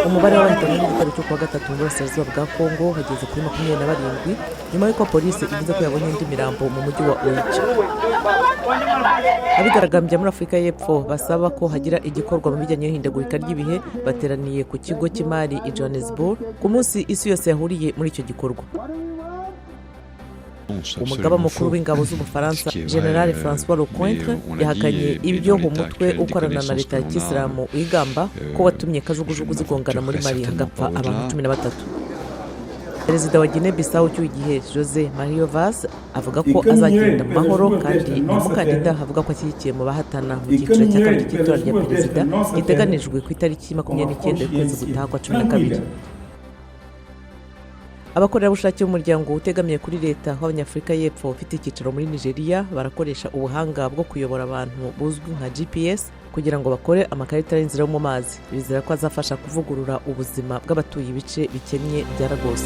umubare w'abahitanywe n'igitero cyo kuwa gatatu mu burasirazuba bwa Kongo hageze kuri 27 nyuma y'uko polisi ivuze ko yabonye indi mirambo mu mujyi wa Oicha. Abigaragambya muri Afurika y'Epfo basaba ko hagira igikorwa mu bijyanye n'ihindagurika ry'ibihe bateraniye ku kigo cy'imari i Johannesburg ku munsi isi yose yahuriye muri icyo gikorwa. Umugaba mukuru w'ingabo z'Ubufaransa General François Lecointre yahakanye ibyo mu mutwe ukorana na leta ya Kisilamu wigamba ko watumye kajugujugu zigongana muri Mali hagapfa abantu 13. Perezida wa Guinea Bissau cy'igihe José Mario Vaz avuga ko azagenda mu mahoro kandi umukandida avuga ko ashyigikiye mu bahatana mu cyiciro cya kabiri cy'itora rya perezida giteganijwe ku itariki 29 y'ukwezi gutaha kwa 12. Abakorerabushake b'umuryango utegamiye kuri leta w'Abanyafurika y'Epfo ufite icyicaro muri Nigeria barakoresha ubuhanga bwo kuyobora abantu buzwi nka GPS kugira ngo bakore amakarita y'inzira yo mu mazi. Bizera ko azafasha kuvugurura ubuzima bw'abatuye ibice bikennye bya Lagos.